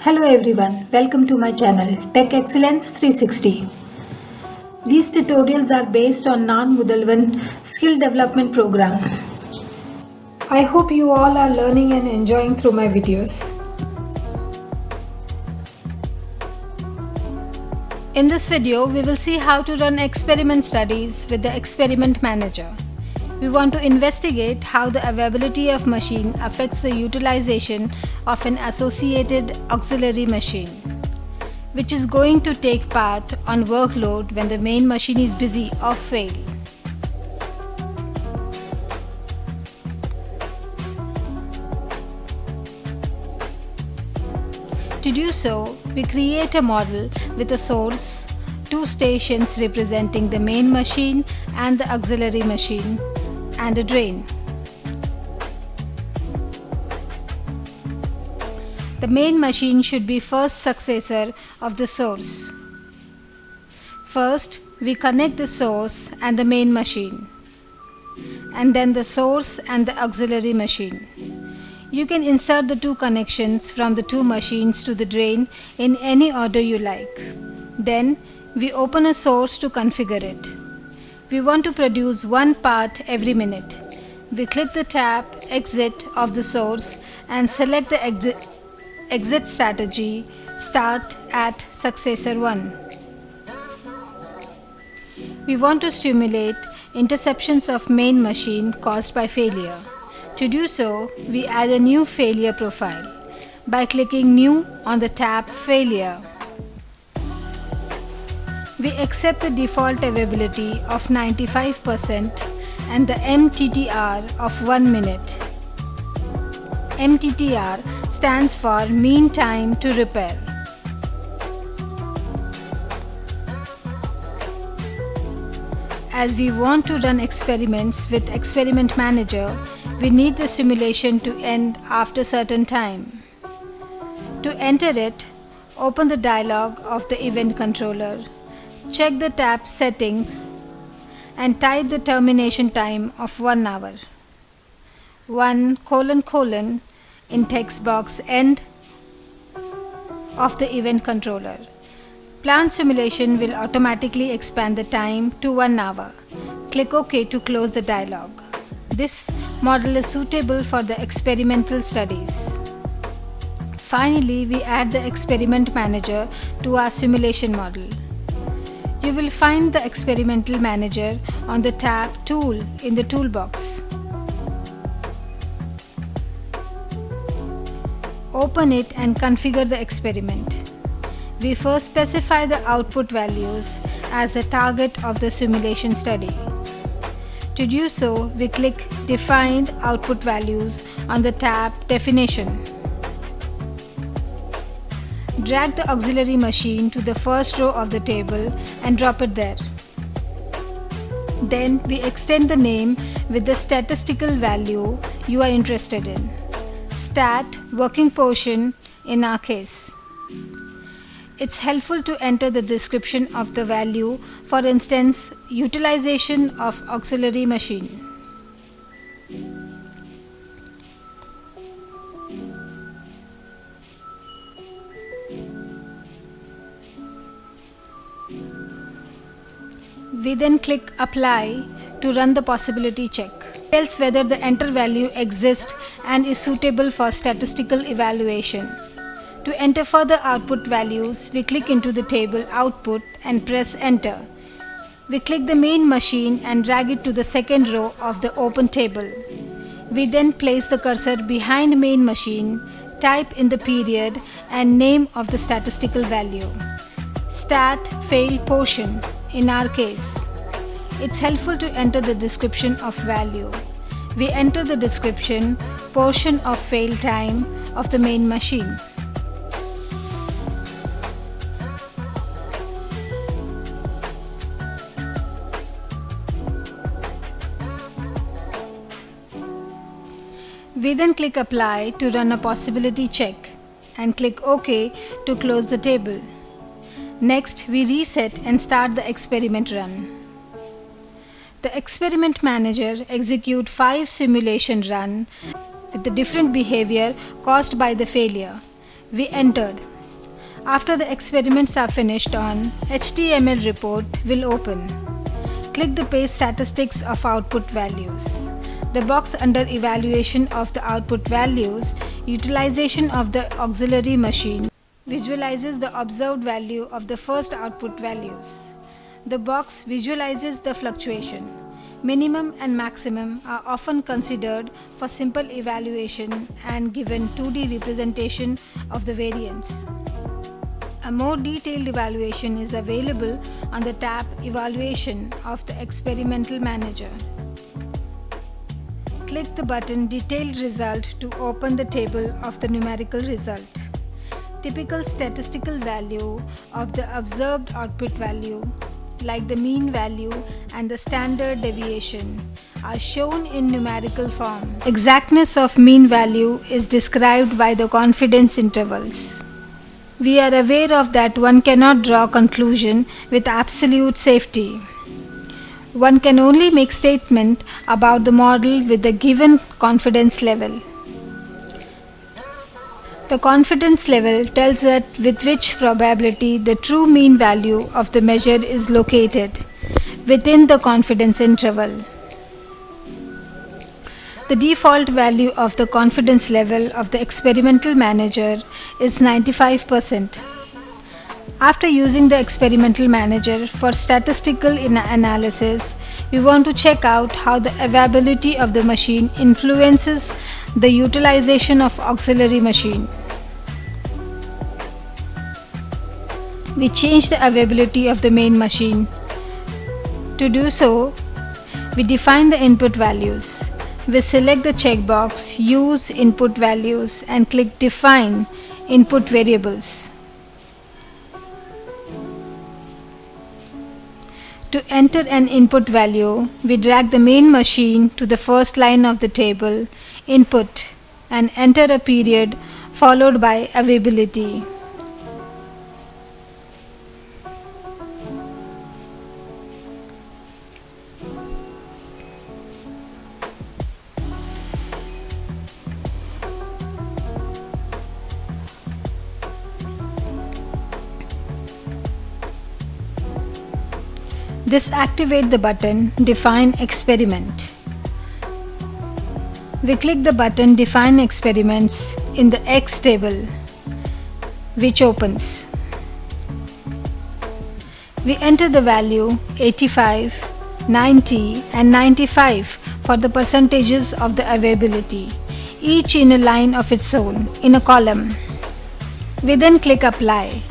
Hello everyone, welcome to my channel Tech Excellence 360. These tutorials are based on non-Mudalvan skill development program. I hope you all are learning and enjoying through my videos. In this video, we will see how to run experiment studies with the experiment manager. We want to investigate how the availability of machine affects the utilization of an associated auxiliary machine, which is going to take part on workload when the main machine is busy or fail. To do so, we create a model with a source, two stations representing the main machine and the auxiliary machine, and a drain. The main machine should be first successor of the source. First, we connect the source and the main machine, and then the source and the auxiliary machine. You can insert the two connections from the two machines to the drain in any order you like. Then, we open a source to configure it. We want to produce one part every minute. We click the tab Exit of the source and select the exit strategy Start at Successor 1. We want to stimulate interceptions of main machine caused by failure. To do so, we add a new failure profile by clicking New on the tab Failure. We accept the default availability of 95% and the MTTR of 1 minute. MTTR stands for Mean Time to Repair. As we want to run experiments with Experiment Manager, we need the simulation to end after certain time. To enter it, open the dialog of the event controller, check the tab Settings, and type the termination time of 1 hour. 1: in text box End of the event controller. Plant Simulation will automatically expand the time to 1 hour. Click OK to close the dialog. This model is suitable for the experimental studies. Finally, we add the experiment manager to our simulation model. You will find the experimental manager on the tab Tool in the toolbox. Open it and configure the experiment. We first specify the output values as the target of the simulation study. To do so, we click Defined Output Values on the tab Definition. Drag the auxiliary machine to the first row of the table and drop it there. Then we extend the name with the statistical value you are interested in. Stat working portion in our case. It's helpful to enter the description of the value, for instance, utilization of auxiliary machine. We then click Apply to run the possibility check. It tells whether the enter value exists and is suitable for statistical evaluation. To enter further output values, we click into the table Output and press Enter. We click the main machine and drag it to the second row of the open table. We then place the cursor behind main machine, type in the period and name of the statistical value. Stat fail portion in our case. It's helpful to enter the description of value. We enter the description portion of fail time of the main machine. We then click Apply to run a possibility check and click OK to close the table. Next, we reset and start the experiment run. The experiment manager executes 5 simulation runs with the different behavior caused by the failure. We entered. After the experiments are finished on, HTML report will open. Click the page statistics of output values. The box under evaluation of the output values, utilization of the auxiliary machine, visualizes the observed value of the first output values. The box visualizes the fluctuation. Minimum and maximum are often considered for simple evaluation and given 2D representation of the variance. A more detailed evaluation is available on the tab Evaluation of the Experimental Manager. Click the button Detailed Result to open the table of the numerical result. Typical statistical value of the observed output value, like the mean value and the standard deviation, are shown in numerical form. Exactness of mean value is described by the confidence intervals. We are aware of that one cannot draw conclusion with absolute safety. One can only make statement about the model with the given confidence level. The confidence level tells us with which probability the true mean value of the measure is located within the confidence interval. The default value of the confidence level of the experimental manager is 95%. After using the experimental manager for statistical analysis, we want to check out how the availability of the machine influences the utilization of auxiliary machine. We change the availability of the main machine. To do so, we define the input values. We select the checkbox Use Input Values and click Define Input Variables. To enter an input value, we drag the main machine to the first line of the table, Input, and enter a period followed by availability. This activates the button Define Experiment. We click the button Define Experiments in the X table, which opens. We enter the value 85, 90 and 95 for the percentages of the availability, each in a line of its own, in a column. We then click Apply.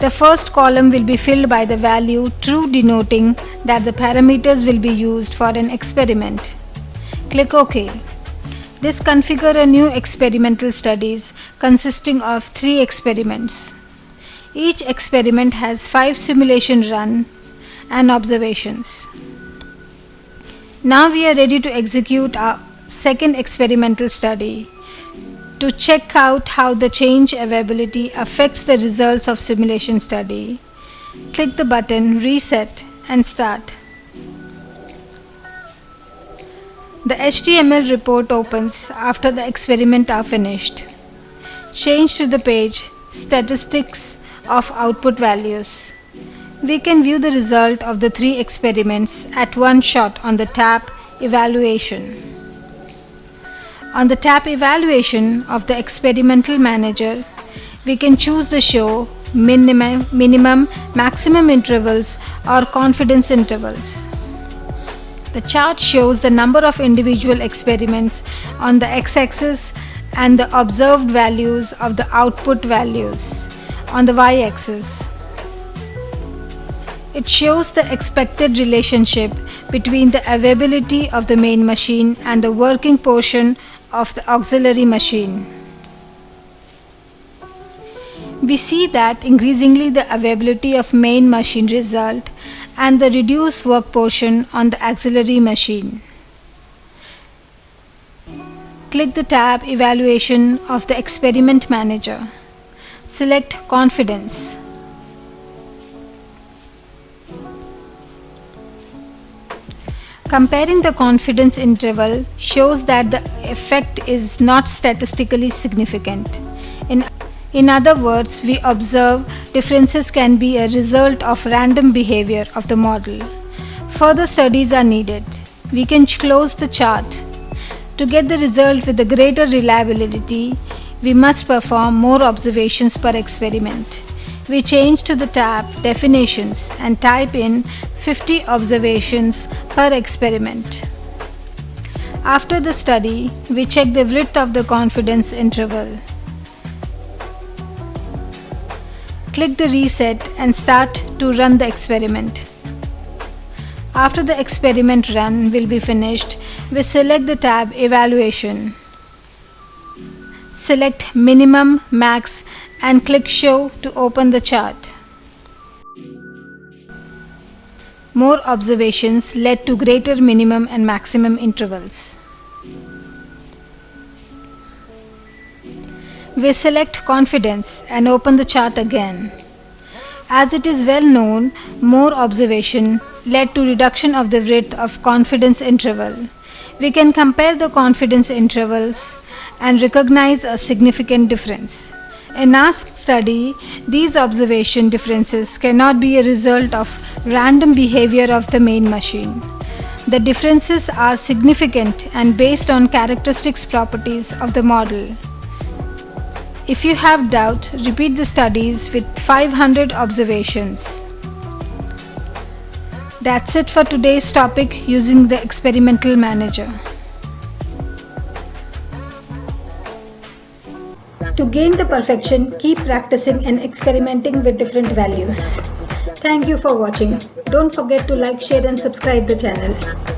The first column will be filled by the value true, denoting that the parameters will be used for an experiment. Click OK. This configures a new experimental studies consisting of 3 experiments. Each experiment has 5 simulation runs and observations. Now we are ready to execute our second experimental study. To check out how the change availability affects the results of simulation study, click the button Reset and Start. The HTML report opens after the experiments are finished. Change to the page Statistics of Output Values. We can view the result of the 3 experiments at one shot on the tab Evaluation. On the tab Evaluation of the Experimental Manager, we can choose the Show minimum, maximum intervals or confidence intervals. The chart shows the number of individual experiments on the x-axis and the observed values of the output values on the y-axis. It shows the expected relationship between the availability of the main machine and the working portion of the auxiliary machine. We see that increasingly the availability of main machine result and the reduced work portion on the auxiliary machine. Click the tab Evaluation of the Experiment Manager. Select Confidence. Comparing the confidence interval shows that the effect is not statistically significant. In other words, we observe differences can be a result of random behavior of the model. Further studies are needed. We can close the chart. To get the result with a greater reliability, we must perform more observations per experiment. We change to the tab Definitions and type in 50 observations per experiment. After the study, we check the width of the confidence interval. Click the reset and start to run the experiment. After the experiment run will be finished, we select the tab Evaluation. Select Minimum, Max and click Show to open the chart. More observations led to greater minimum and maximum intervals. We select Confidence and open the chart again. As it is well known, more observation led to reduction of the width of confidence interval. We can compare the confidence intervals and recognize a significant difference. In our study, these observation differences cannot be a result of random behavior of the main machine. The differences are significant and based on characteristics properties of the model. If you have doubt, repeat the studies with 500 observations. That's it for today's topic using the experimental manager. To gain the perfection, keep practicing and experimenting with different values. Thank you for watching. Don't forget to like, share and subscribe the channel.